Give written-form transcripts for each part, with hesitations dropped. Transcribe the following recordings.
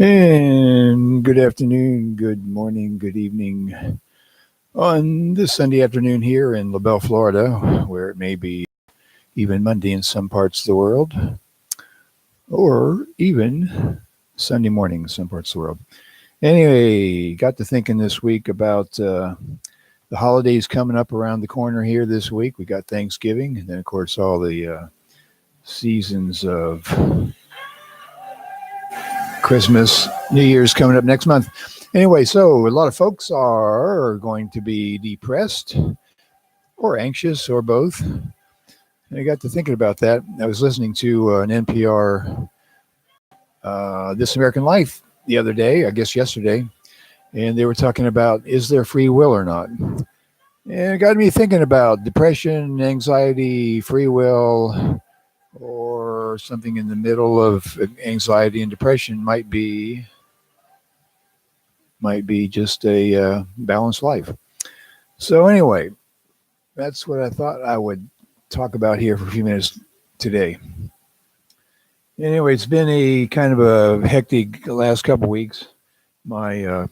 And good afternoon, good morning, good evening on this Sunday afternoon here in LaBelle, Florida, where it may be even Monday in some parts of the world, or even Sunday morning in some parts of the world. Anyway, got to thinking this week about the holidays coming up around the corner here this week. We got Thanksgiving, and then, of course, all the seasons of Christmas, New Year's coming up next month. Anyway, so a lot of folks are going to be depressed or anxious or both. And I got to thinking about that. I was listening to an NPR This American Life the other day, I guess yesterday, and they were talking about is there free will or not? And it got me thinking about depression, anxiety, free will, or something in the middle of anxiety and depression might be just a balanced life. So anyway, that's what I thought I would talk about here for a few minutes today. Anyway, it's been a kind of a hectic last couple weeks. My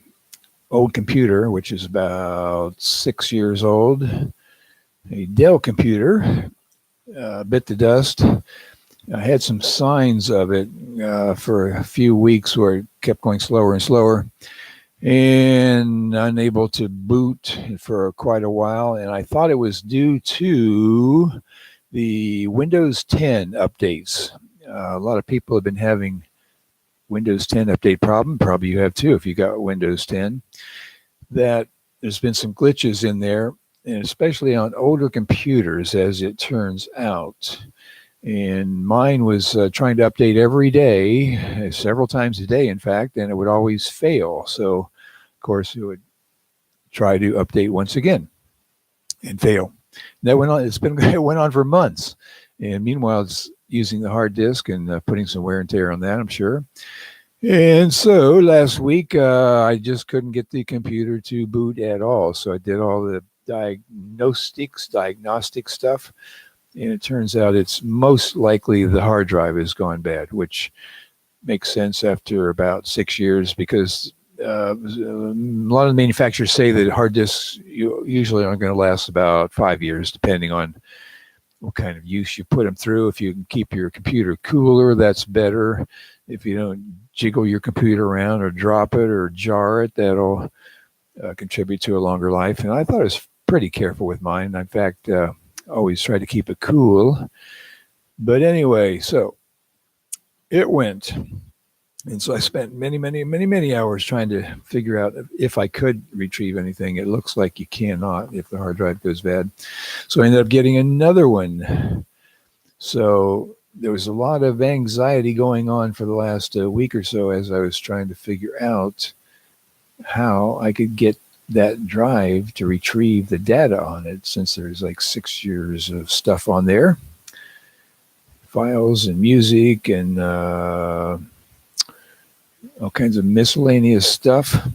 old computer, which is about 6 years old, a Dell computer, bit the dust. I had some signs of it for a few weeks where it kept going slower and slower and unable to boot for quite a while. And I thought it was due to the Windows 10 updates. A lot of people have been having Windows 10 update problem. Probably you have too if you got Windows 10. That there's been some glitches in there, and especially on older computers, as it turns out. And mine was trying to update every day, several times a day, in fact, and it would always fail. So, of course, it would try to update once again and fail. That went on. It went on for months, and meanwhile, it's using the hard disk and putting some wear and tear on that, I'm sure. And so last week, I just couldn't get the computer to boot at all. So I did all the diagnostic stuff. And it turns out it's most likely the hard drive has gone bad, which makes sense after about 6 years because a lot of the manufacturers say that hard disks usually aren't going to last about 5 years, depending on what kind of use you put them through. If you can keep your computer cooler, that's better. If you don't jiggle your computer around or drop it or jar it, that'll contribute to a longer life. And I thought I was pretty careful with mine. In fact, always try to keep it cool. But anyway, so it went. And so I spent many hours trying to figure out if I could retrieve anything. It looks like you cannot if the hard drive goes bad. So I ended up getting another one. So there was a lot of anxiety going on for the last week or so as I was trying to figure out how I could get that drive to retrieve the data on it, since there's like 6 years of stuff on there, files and music and all kinds of miscellaneous stuff.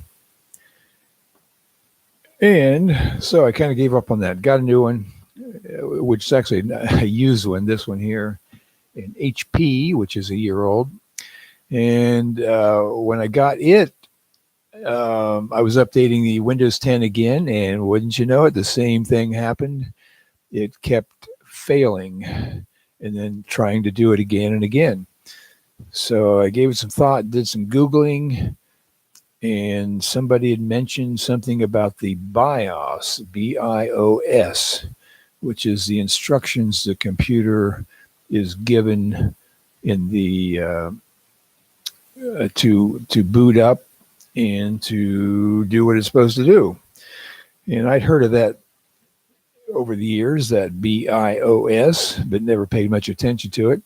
And so I kind of gave up on that. Got a new one, which is actually a used one, this one here, an HP, which is a year old. And when I got it, I was updating the Windows 10 again, and wouldn't you know it, the same thing happened. It kept failing and then trying to do it again and again. So I gave it some thought, did some Googling, and somebody had mentioned something about the BIOS, BIOS, which is the instructions the computer is given in the to boot up and to do what it's supposed to do. And I'd heard of that over the years, that BIOS, but never paid much attention to it.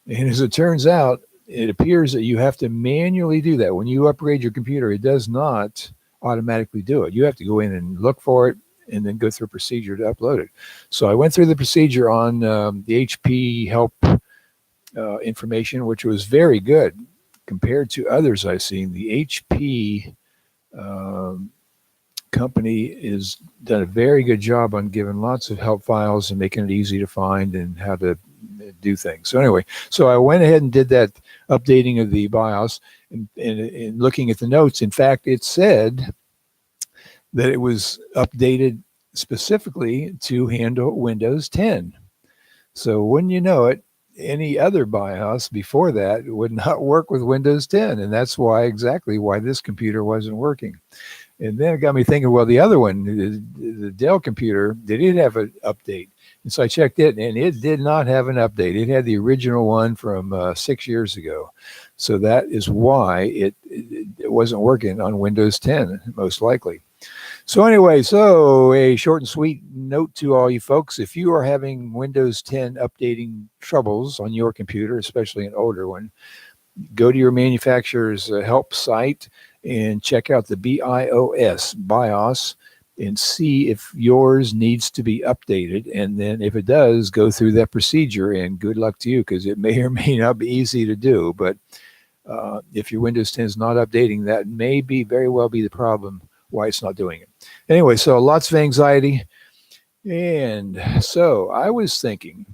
And as it turns out, it appears that you have to manually do that. When you upgrade your computer, it does not automatically do it. You have to go in and look for it and then go through a procedure to upload it. So I went through the procedure on the HP help information, which was very good compared to others I've seen. The HP company has done a very good job on giving lots of help files and making it easy to find and how to do things. So anyway, so I went ahead and did that updating of the BIOS, and looking at the notes. In fact, it said that it was updated specifically to handle Windows 10. So wouldn't you know it, any other BIOS before that would not work with Windows 10, and that's why exactly why this computer wasn't working. And then it got me thinking, well, the other one, the Dell computer, did it have an update? And so I checked it, and it did not have an update. It had the original one from 6 years ago. So that is why it wasn't working on Windows 10, most likely. So anyway, so a short and sweet note to all you folks. If you are having Windows 10 updating troubles on your computer, especially an older one, go to your manufacturer's help site and check out the BIOS, and see if yours needs to be updated. And then if it does, go through that procedure, and good luck to you, because it may or may not be easy to do. But if your Windows 10 is not updating, that may be very well be the problem why it's not doing it. Anyway, so lots of anxiety. And so I was thinking,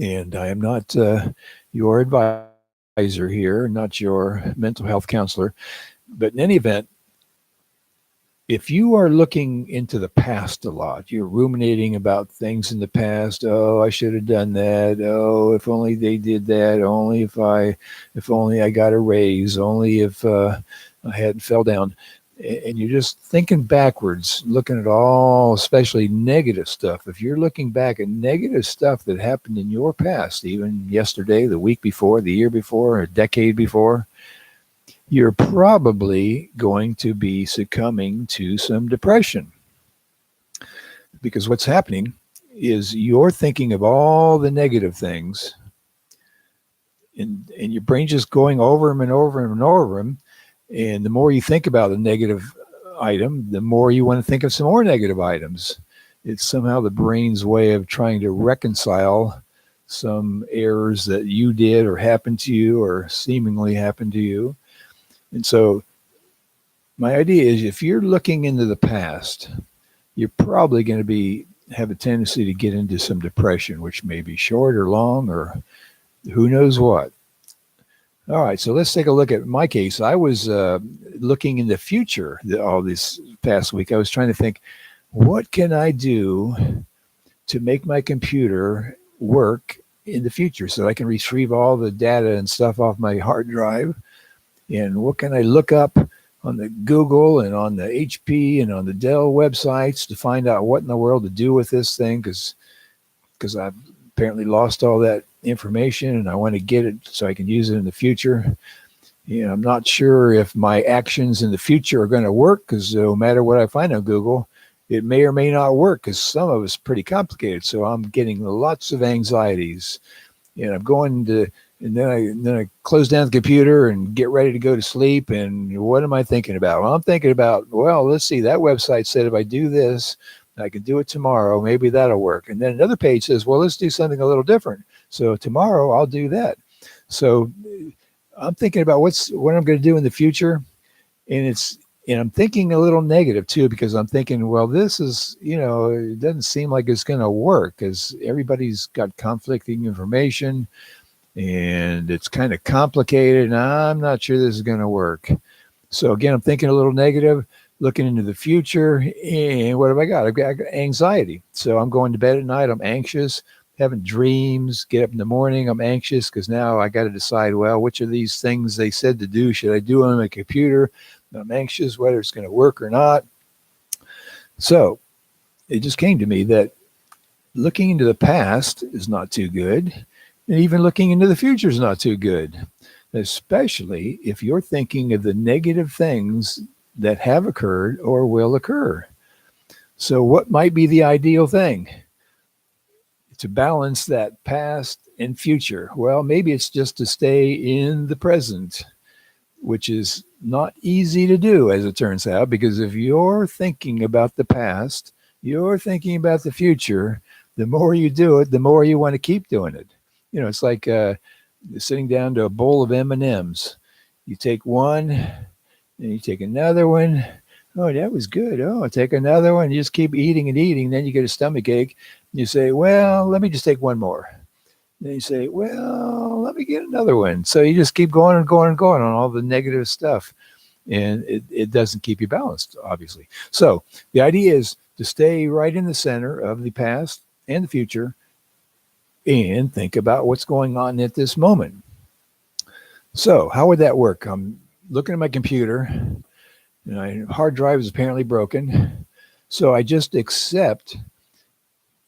and I am not your advisor here, not your mental health counselor, but in any event, if you are looking into the past a lot, you're ruminating about things in the past. Oh, I should have done that. Oh, if only they did that. Only if only I got a raise. Only if I hadn't fell down. And you're just thinking backwards, looking at all, especially negative stuff. If you're looking back at negative stuff that happened in your past, even yesterday, the week before, the year before, a decade before, you're probably going to be succumbing to some depression. Because what's happening is you're thinking of all the negative things, and your brain's just going over them and over them and over them. And the more you think about a negative item, the more you want to think of some more negative items. It's somehow the brain's way of trying to reconcile some errors that you did or happened to you or seemingly happened to you. And so my idea is, if you're looking into the past, you're probably going to have a tendency to get into some depression, which may be short or long or who knows what. All right, so let's take a look at my case. I was looking in the future all this past week. I was trying to think, what can I do to make my computer work in the future so that I can retrieve all the data and stuff off my hard drive? And what can I look up on the Google and on the HP and on the Dell websites to find out what in the world to do with this thing? Because I've apparently lost all that information, and I want to get it so I can use it in the future. I'm not sure if my actions in the future are going to work, because no matter what I find on Google, it may or may not work, because some of it's pretty complicated. So I'm getting lots of anxieties, and I'm going to, and then I close down the computer and get ready to go to sleep. And what am I thinking about? Well, I'm thinking about, well, let's see, that website said if I do this, I can do it tomorrow. Maybe that'll work. And then another page says, well, let's do something a little different. So tomorrow I'll do that. So I'm thinking about what I'm going to do in the future. And I'm thinking a little negative too, because I'm thinking, well, this is, it doesn't seem like it's going to work, because everybody's got conflicting information and it's kind of complicated, and I'm not sure this is going to work. So again, I'm thinking a little negative, looking into the future, and what have I got? I've got anxiety. So I'm going to bed at night, I'm anxious, having dreams, get up in the morning, I'm anxious, because now I got to decide, well, which of these things they said to do should I do on my computer? I'm anxious whether it's going to work or not. So it just came to me that looking into the past is not too good, and even looking into the future is not too good, especially if you're thinking of the negative things that have occurred or will occur. So what might be the ideal thing to balance that past and future? Well, maybe it's just to stay in the present, which is not easy to do, as it turns out, because if you're thinking about the past, you're thinking about the future, the more you do it, the more you want to keep doing it. It's like sitting down to a bowl of M&Ms. You take one, and you take another one. Oh, that was good. Oh, I'll take another one. You just keep eating and eating. Then you get a stomach ache. You say, well, let me just take one more. Then you say, well, let me get another one. So you just keep going and going and going on all the negative stuff. And it doesn't keep you balanced, obviously. So the idea is to stay right in the center of the past and the future and think about what's going on at this moment. So, how would that work? I'm looking at my computer. My hard drive is apparently broken. So I just accept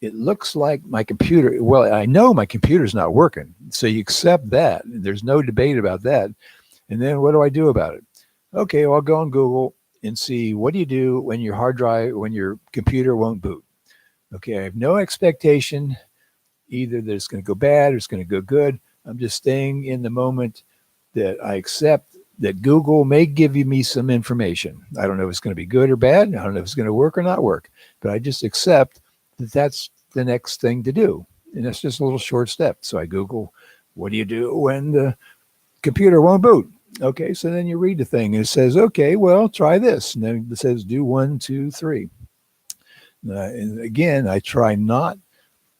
it looks like my computer, well, I know my computer's not working. So you accept that. There's no debate about that. And then what do I do about it? Okay, well, I'll go on Google and see what do you do when your hard drive, when your computer won't boot. Okay, I have no expectation either that it's going to go bad or it's going to go good. I'm just staying in the moment that I accept that Google may give me some information. I don't know if it's going to be good or bad. I don't know if it's going to work or not work, but I just accept that that's the next thing to do. And that's just a little short step. So I Google, what do you do when the computer won't boot? Okay, so then you read the thing and it says, okay, well, try this. And then it says, do one, two, three. And again, I try not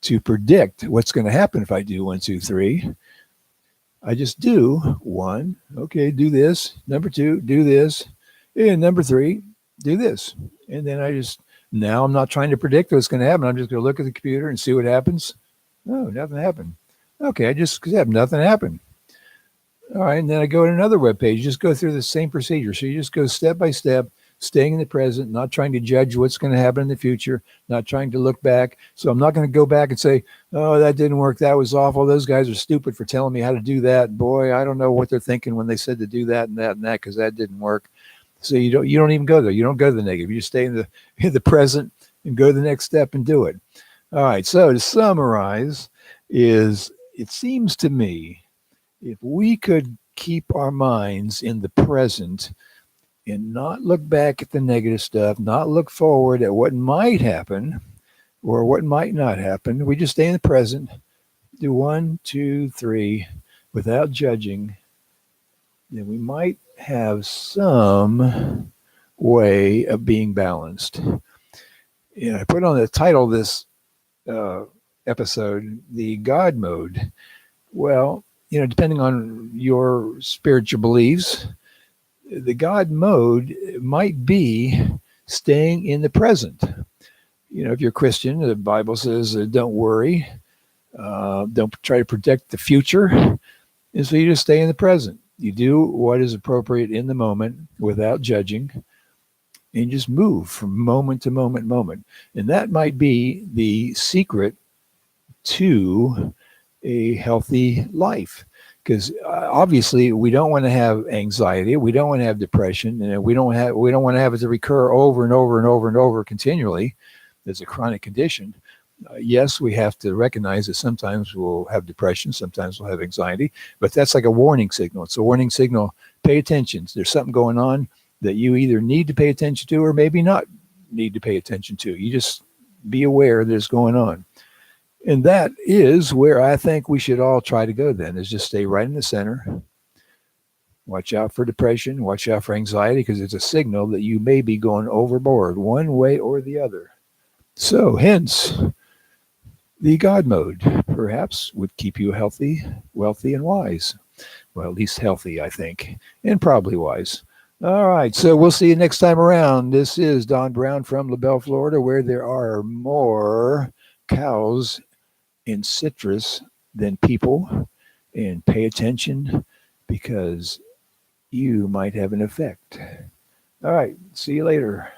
to predict what's going to happen if I do one, two, three. I just do one. Okay, do this. Number two, do this. And number three, do this. And then now I'm not trying to predict what's going to happen. I'm just going to look at the computer and see what happens. Oh, nothing happened. Okay, I just have nothing happened. All right, and then I go to another web page. Just go through the same procedure. So you just go step by step, staying in the present, not trying to judge what's going to happen in the future, not trying to look back. So I'm not going to go back and say, "Oh, that didn't work. That was awful. Those guys are stupid for telling me how to do that. Boy, I don't know what they're thinking when they said to do that and that and that because that didn't work." So you don't even go there. You don't go to the negative. You just stay in the present and go to the next step and do it. All right. So to summarize, it seems to me if we could keep our minds in the present and not look back at the negative stuff, not look forward at what might happen or what might not happen, we just stay in the present, do one, two, three without judging, then we might have some way of being balanced. I put on the title of this uh, episode, the God mode. Well, depending on your spiritual beliefs, the God mode might be staying in the present. If you're a Christian, the Bible says, don't worry, don't try to predict the future. And so you just stay in the present. You do what is appropriate in the moment without judging and just move from moment to moment. And that might be the secret to a healthy life because obviously we don't want to have anxiety, we don't want to have depression, and we don't want to have it to recur over and over and over and over continually. There's a chronic condition. Yes, we have to recognize that sometimes we'll have depression, sometimes we'll have anxiety, but that's like a warning signal. It's a warning signal. Pay attention. There's something going on that you either need to pay attention to or maybe not need to pay attention to. You just be aware there's going on. And that is where I think we should all try to go then, is just stay right in the center. Watch out for depression, watch out for anxiety, because it's a signal that you may be going overboard one way or the other. So hence, the God mode perhaps would keep you healthy, wealthy, and wise. Well, at least healthy, I think, and probably wise. All right, so we'll see you next time around. This is Don Brown from LaBelle, Florida, where there are more cows in citrus than people, and pay attention because you might have an effect. All right, see you later.